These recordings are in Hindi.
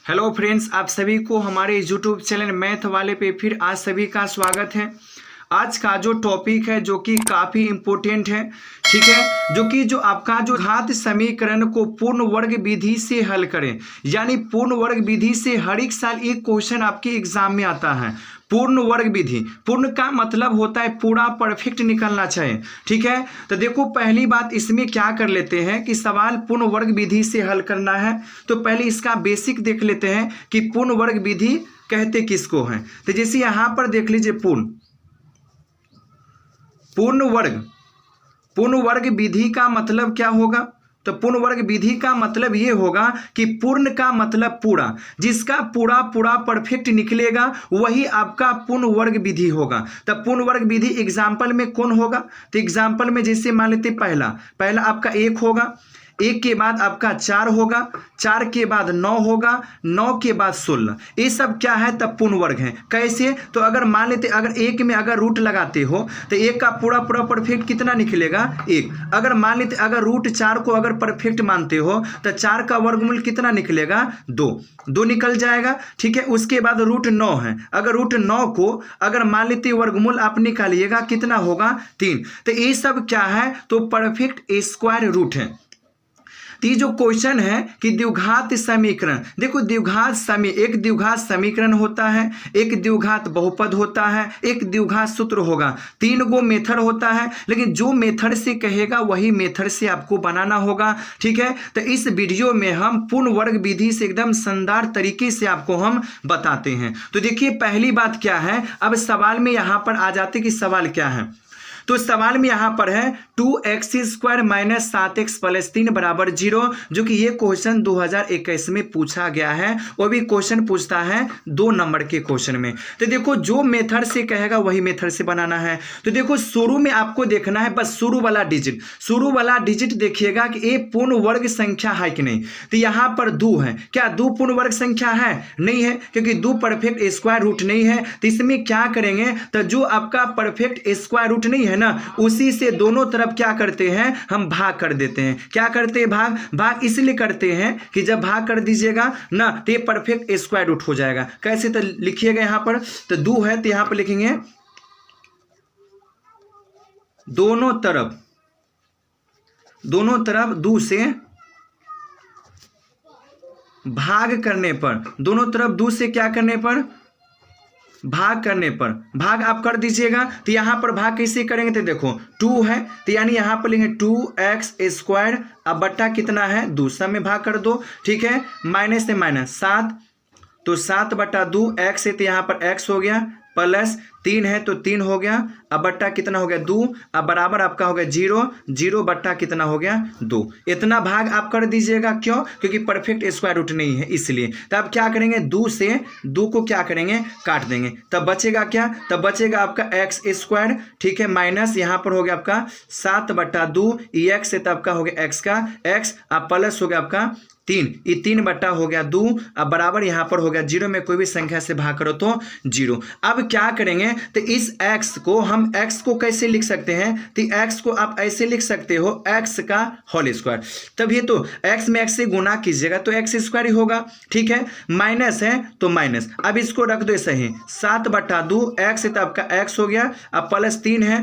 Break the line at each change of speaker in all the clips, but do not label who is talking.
हेलो फ्रेंड्स, आप सभी को हमारे यूट्यूब चैनल मैथ वाले पे फिर आज सभी का स्वागत है। आज का जो टॉपिक है जो कि काफ़ी इम्पोर्टेंट है, ठीक है, जो आपका जो घात समीकरण को पूर्ण वर्ग विधि से हल करें, यानी पूर्ण वर्ग विधि से हर एक साल एक क्वेश्चन आपके एग्जाम में आता है। पूर्ण वर्ग विधि, पूर्ण का मतलब होता है पूरा परफेक्ट निकलना चाहिए, ठीक है। तो देखो पहली बात इसमें क्या कर लेते हैं कि सवाल पूर्ण वर्ग विधि से हल करना है, तो पहले इसका बेसिक देख लेते हैं कि पूर्ण वर्ग विधि कहते किसको हैं। तो जैसे यहां पर देख लीजिए पूर्ण वर्ग विधि का मतलब क्या होगा। तो पूर्ण वर्ग विधि का मतलब ये होगा कि पूर्ण का मतलब पूरा, जिसका पूरा परफेक्ट निकलेगा वही आपका पूर्ण वर्ग विधि होगा। तब पूर्ण वर्ग विधि एग्जाम्पल में कौन होगा। तो एग्जाम्पल में जैसे मान लेते पहला आपका 1 होगा, 1 के बाद आपका 4 होगा, 4 के बाद 9 होगा, 9 के बाद 16। ये सब क्या है, तब पूर्ण वर्ग है। कैसे, तो अगर मान लेते अगर 1 में अगर रूट लगाते हो तो 1 का पूरा परफेक्ट कितना निकलेगा 1। अगर मान लेते अगर रूट 4 को अगर परफेक्ट मानते हो तो 4 का वर्गमूल कितना निकलेगा 2 निकल जाएगा, ठीक है। उसके बाद रूट 9 है, अगर रूट 9 को अगर मान लेते वर्गमूल आप निकालिएगा कितना होगा 3। तो ये सब क्या है, तो परफेक्ट स्क्वायर रूट है। तो ये जो क्वेश्चन है कि द्विघात समीकरण, देखो एक द्विघात समीकरण होता है, एक द्विघात बहुपद होता है, एक द्विघात सूत्र होगा, 3 गो मेथड होता है, लेकिन जो मेथड से कहेगा वही मेथड से आपको बनाना होगा, ठीक है। तो इस वीडियो में हम पूर्ण वर्ग विधि से एकदम शानदार तरीके से आपको हम बताते हैं। तो देखिए पहली बात क्या है, अब सवाल में यहां पर आ जाते कि सवाल क्या है। तो सवाल में यहां पर है 2x² - 7x + 3 = 0, जो कि ये क्वेश्चन 2021 में पूछा गया है। वो भी क्वेश्चन पूछता है 2 नंबर के क्वेश्चन में। तो देखो जो मेथड से कहेगा वही मेथड से बनाना है। तो देखो शुरू में आपको देखना है बस शुरू वाला डिजिट देखिएगा कि ये पूर्ण वर्ग संख्या है कि नहीं। तो यहां पर 2 है, क्या 2 पूर्ण वर्ग संख्या है? नहीं है, क्योंकि 2 परफेक्ट स्क्वायर रूट नहीं है। तो इसमें क्या करेंगे, तो जो आपका परफेक्ट स्क्वायर रूट नहीं है ना, उसी से दोनों तरफ क्या करते हैं, हम भाग कर देते हैं। क्या करते हैं, भाग इसलिए करते हैं कि जब भाग कर दीजिएगा ना तो ये परफेक्ट स्क्वायर रूट हो जाएगा। कैसे, तो लिखिएगा यहां पर, तो 2 है तो यहां पर लिखेंगे दोनों तरफ 2 से भाग करने पर, दोनों तरफ 2 से क्या करने पर, भाग करने पर, भाग आप कर दीजिएगा। तो यहां पर भाग कैसे करेंगे, तो देखो 2 है तो यानी यहां पर लेंगे 2x², अब बट्टा कितना है 2, सब में भाग कर दो, ठीक है। माइनस से माइनस 7, तो 7/2 x है तो यहां पर x हो गया, प्लस 3 है तो 3 हो गया, अब बट्टा कितना हो गया 2, अब बराबर आपका हो गया 0 बट्टा कितना हो गया 2। इतना भाग आप कर दीजिएगा, क्यों, क्योंकि परफेक्ट स्क्वायर रूट नहीं है इसलिए। तब क्या करेंगे, 2 से 2 को क्या करेंगे, काट देंगे, तब बचेगा क्या, तब बचेगा आपका x², ठीक है, माइनस यहाँ पर हो गया आपका 7/2, ये x है तो आपका हो गया x का x, अब प्लस हो गया आपका 3, ये 3 हो गया 2, अब बराबर यहां पर हो गया 0 में कोई भी संख्या से भाग करो तो 0। अब क्या करेंगे, तो इस x को हम x को कैसे लिख सकते हैं, तो x को आप ऐसे लिख सकते हो x का होल स्क्वायर। तब ये तो x में x से गुना कीजिएगा तो x² ही होगा, ठीक है। माइनस है तो माइनस, अब इसको रख दो ऐसे ही 7/2 x है तो आपका x हो गया, अब प्लस 3 है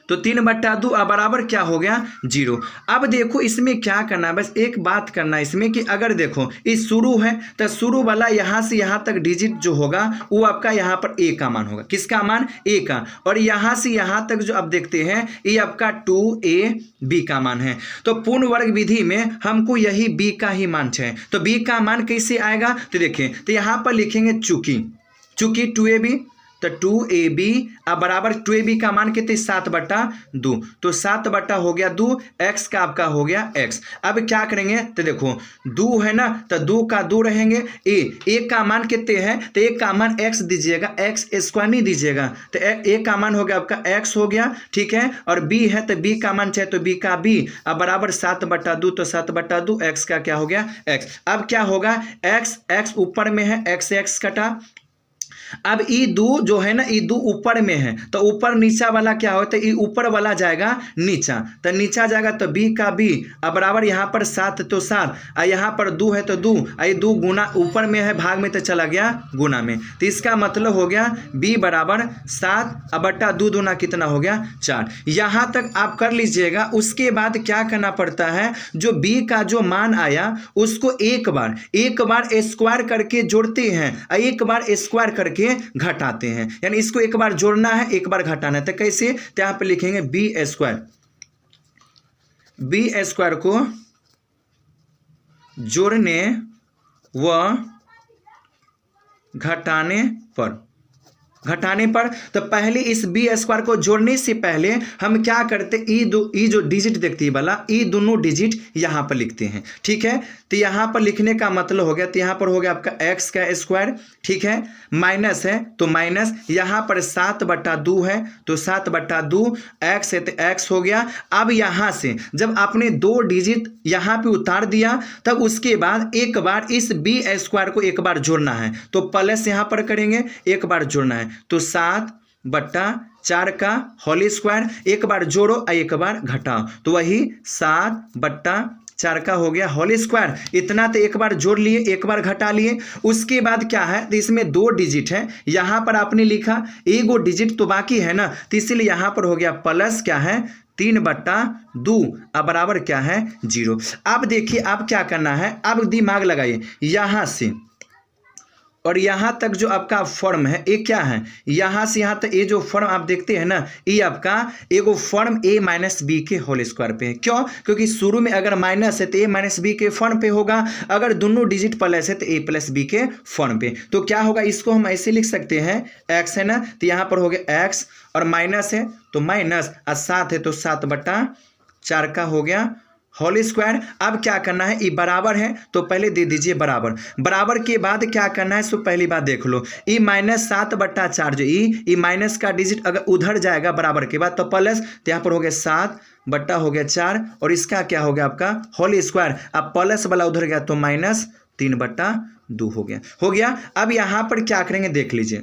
तो 3/2, अब बराबर क्या हो गया 0। अब देखो इसमें क्या करना है, बस एक बात करना है इसमें कि अगर देखो इस शुरू है तो शुरू वाला यहाँ से यहाँ तक डिजिट जो होगा वो आपका यहाँ पर a का मान होगा, किसका मान, a का, और यहाँ से यहाँ तक जो आप देखते हैं ये आपका 2ab का मान है। तो पूर्ण वर्ग विधि में हमको यही b का ही मान चाहिए। तो b का मान कैसे आएगा, तो देखिए तो यहाँ पर लिखेंगे चूंकि 2ab, तो 2ab, अब बराबर 2ab का मान कितने 7/2, तो 7 हो गया 2, x का आपका हो गया x। अब क्या करेंगे, तो देखो 2 है ना, तो 2 का 2 रहेंगे, a का मान कितने हैं, तो a का मान x दीजिएगा, x² नहीं दीजिएगा, तो a का मान हो गया आपका x हो गया, ठीक है। और b है तो b का मान चाहिए तो b का b, अब बराबर 7/2, तो 7/2 x का क्या हो गया x। अब क्या होगा, x ऊपर में है, x कटा, अब ई दो जो है ना, ई दो ऊपर में है तो ऊपर नीचा वाला क्या होता है, ई ऊपर वाला जाएगा नीचा, तो नीचा जाएगा तो बी का बी अब बराबर यहाँ पर 7 तो 7, यहाँ पर 2 है तो 2, ये 2 गुना ऊपर में है भाग में तो चला गया गुना में, तो इसका मतलब हो गया b बराबर 7 अब बट्टा 2 दूना कितना हो गया 4। यहाँ तक आप कर लीजिएगा। उसके बाद क्या करना पड़ता है, जो b का जो मान आया उसको एक बार स्क्वायर करके जोड़ते हैं, एक बार स्क्वायर करके घटाते हैं, यानी इसको एक बार जोड़ना है एक बार घटाना है। तो कैसे, तो यहाँ पे लिखेंगे बी स्क्वायर को जोड़ने व घटाने पर तो पहले इस बी स्क्वायर को जोड़ने से पहले हम क्या करते, ई जो डिजिट देखती है वाला, ई दोनों डिजिट यहाँ पर लिखते हैं। ठीक है, तो यहाँ पर लिखने का मतलब हो गया, तो यहाँ पर हो गया आपका एक्स का स्क्वायर, ठीक है, माइनस है तो माइनस, यहाँ पर 7/2 है तो 7/2, एक्स है तो एक्स हो गया। अब यहाँ से जब आपने 2 डिजिट यहाँ पे उतार दिया तब उसके बाद एक बार इस बी स्क्वायर को एक बार जोड़ना है, तो प्लस यहाँ पर करेंगे, एक बार जोड़ना है तो 7/4 का होल स्क्वायर, एक बार जोड़ो और एक बार घटाओ तो वही 7/4 का हो गया होल स्क्वायर। इतना तो एक बार जोड़ लिए एक बार घटा लिए। उसके बाद क्या है, तो इसमें 2 डिजिट है, यहाँ पर आपने लिखा एगो डिजिट तो बाकी है ना, तो इसीलिए यहाँ पर हो गया प्लस क्या है 3/2 अब बराबर क्या है 0। अब देखिए अब क्या करना है, अब दिमाग लगाइए, यहाँ से और यहाँ तक जो आपका फॉर्म है ये क्या है, यहाँ से यहाँ तक ये जो फॉर्म आप देखते हैं ना, ये आपका एगो फॉर्म a माइनस बी के होल स्क्वायर पे है। क्यों, क्योंकि शुरू में अगर माइनस है तो a माइनस बी के फॉर्म पे होगा, अगर दोनों डिजिट प्लस है तो a प्लस बी के फॉर्म पे। तो क्या होगा, इसको हम ऐसे लिख सकते हैं, x है ना तो यहाँ पर हो गया x और माइनस है तो माइनस और 7 है तो 7/4 का हो गया होल स्क्वायर। अब क्या करना है, ये बराबर है तो पहले दे दीजिए बराबर के बाद क्या करना है, सो पहली बात देख लो, ये माइनस 7/4 जो ये माइनस का डिजिट अगर उधर जाएगा बराबर के बाद तो प्लस, तो यहाँ पर हो गया 7/4 और इसका क्या हो गया आपका होल स्क्वायर। अब प्लस वाला उधर गया तो -3/2 हो गया। अब यहाँ पर क्या करेंगे देख लीजिए,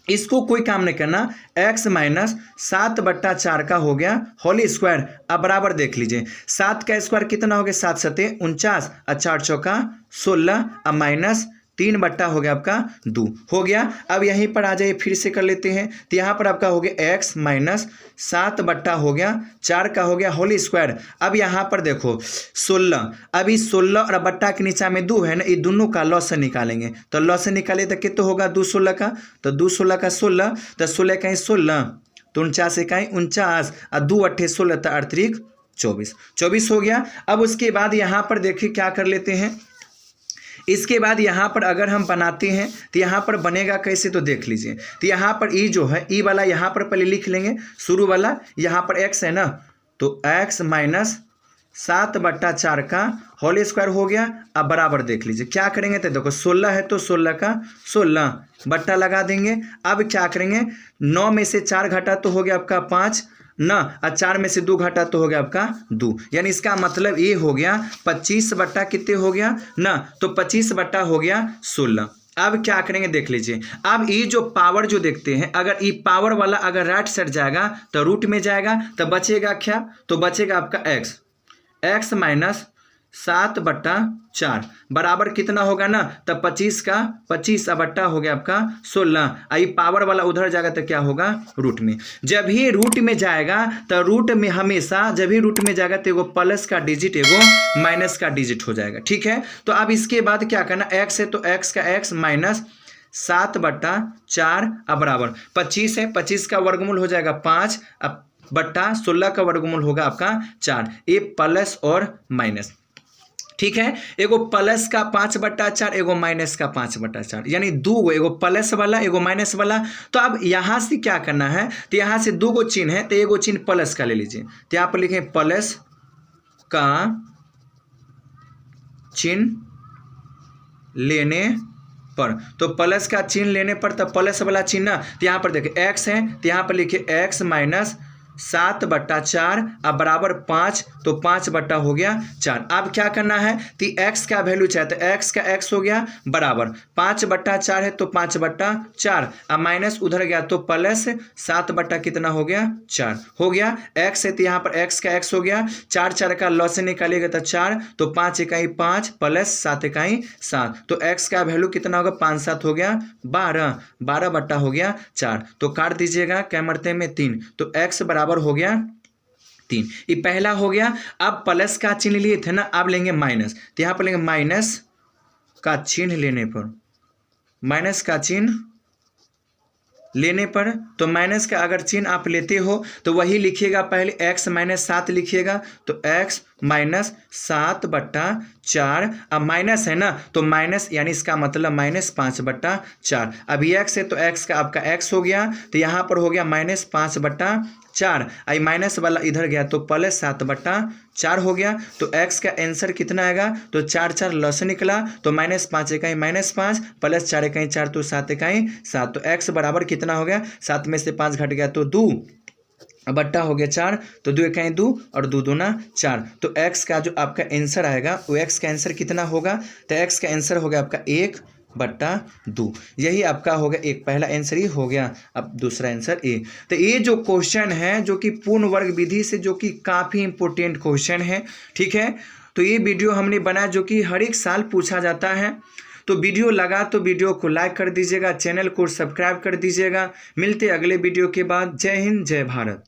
इसको कोई काम नहीं करना, x माइनस 7/4 का हो गया होल स्क्वायर। अब बराबर देख लीजिए, 7 का स्क्वायर कितना हो गया 7 7 49 और 4 चौका 16 अब माइनस 3 हो गया आपका 2 हो गया। अब यहीं पर आ जाइए, फिर से कर लेते हैं, तो यहाँ पर आपका हो गया x माइनस 7 हो गया 4 का हो गया होल स्क्वायर। अब यहाँ पर देखो 16, अभी 16 और बट्टा के नीचा में 2 है ना, ये दोनों का लॉस निकालेंगे, तो लॉस निकाले तो कितना होगा 2 16 का, तो 2 16 का 16, तो 16 का 16 तो 49 का 49 और 2 8 16 तो 8 24 हो गया। अब उसके बाद यहाँ पर देखिए क्या कर लेते हैं, इसके बाद यहाँ पर अगर हम बनाते हैं तो यहाँ पर बनेगा कैसे, तो देख लीजिए, तो यहाँ पर ई जो है ई वाला यहाँ पर पहले लिख लेंगे शुरू वाला, यहाँ पर x है ना तो x माइनस 7/4 का होल स्क्वायर हो गया। अब बराबर देख लीजिए क्या करेंगे, तो देखो 16 है तो 16 का 16 बट्टा लगा देंगे। अब क्या करेंगे, 9 में से 4 घटा तो हो गया आपका 5 ना, और 4 में से 2 घटा तो हो गया आपका 2, यानी इसका मतलब ये हो गया 25 बट्टा कितने हो गया ना, तो 25 बट्टा हो गया 16। अब क्या करेंगे देख लीजिए, अब ये जो पावर जो देखते हैं, अगर ये पावर वाला अगर राइट साइड जाएगा तो रूट में जाएगा, तो बचेगा क्या, तो बचेगा आपका x माइनस 7/4 बराबर कितना होगा ना, तब 25 का 25 बट्टा हो गया आपका 16। आई पावर वाला उधर जाएगा तो क्या होगा रूट में। जब ही रूट में जाएगा तो रूट में हमेशा जब ही रूट में जाएगा तो एगो प्लस का डिजिट एगो माइनस का डिजिट हो जाएगा। ठीक है, तो अब इसके बाद क्या करना, x है तो x का x माइनस 7/4 अब बराबर 25 है, 25 का वर्गमूल हो जाएगा 5 अब बट्टा 16 का वर्गमूल होगा आपका 4, ये प्लस और माइनस। ठीक है, एगो प्लस का 5/4 एगो माइनस का 5/4, यानी 2 गो, एगो प्लस वाला एगो माइनस वाला। तो अब यहाँ से क्या करना है, तो यहाँ से 2 गो चिन्ह है तो एगो चिन्ह प्लस का ले लीजिए, तो यहाँ पर लिखें प्लस का चिन्ह लेने पर, तो प्लस का चिन्ह लेने पर तो प्लस वाला चिन्ह, तो यहाँ पर देखिए x है तो यहाँ पर लिखिए x माइनस 7/4 अब बराबर 5, तो 5 हो गया 4। अब क्या करना है तो x का वैल्यू चाहिए, तो x का x हो गया बराबर 5/4 है तो 5/4, अब माइनस उधर गया तो प्लस 7 कितना हो गया 4 हो गया। x है तो यहाँ पर x का x हो गया, 4 4 का लॉ से निकालिएगा तो 4, तो 5 इकाई 5 प्लस 7 इकाई 7, तो x का वैल्यू कितना होगा 5 7 हो गया 12 हो गया 4, तो काट दीजिएगा क्या मरते में 3, तो x बराबर हो गया 3। ये पहला हो गया। अब प्लस का चिन्ह लिए थे ना, अब लेंगे माइनस, तो यहाँ पर लेंगे माइनस का चिन्ह लेने पर, माइनस का चिन्ह लेने पर, तो माइनस का अगर चिन्ह आप लेते हो तो वही लिखिएगा, पहले x माइनस 7 लिखिएगा, तो x माइनस 7/4, अब माइनस है ना तो माइनस यानी इसका मतलब माइनस 5/4। अब x है तो x का आपका x हो गया, तो यहाँ पर हो गया माइनस 5/4, आई माइनस वाला इधर गया तो प्लस 7/4 हो गया, तो x का आंसर कितना आएगा, तो 4 4 लस निकला, तो माइनस 5 इकाई माइनस 5 प्लस 4 इकाई 4, तो 7 इकाई 7, तो x बराबर कितना हो गया, 7 में से 5 घट गया तो 2 बट्टा हो गया 4, तो 2 इकाई 2 और 2 दूना 4, तो x का जो आपका आंसर आएगा वो x का आंसर कितना होगा, तो x का आंसर हो गया आपका 1/2। यही आपका हो गया एक पहला आंसर ही हो गया। अब दूसरा आंसर ए। तो ये जो क्वेश्चन है जो कि पूर्ण वर्ग विधि से जो कि काफ़ी इंपॉर्टेंट क्वेश्चन है, ठीक है। तो ये वीडियो हमने बनाया जो कि हर एक साल पूछा जाता है। तो वीडियो लगा तो वीडियो को लाइक कर दीजिएगा, चैनल को सब्सक्राइब कर दीजिएगा। मिलते अगले वीडियो के बाद। जय हिंद जय भारत।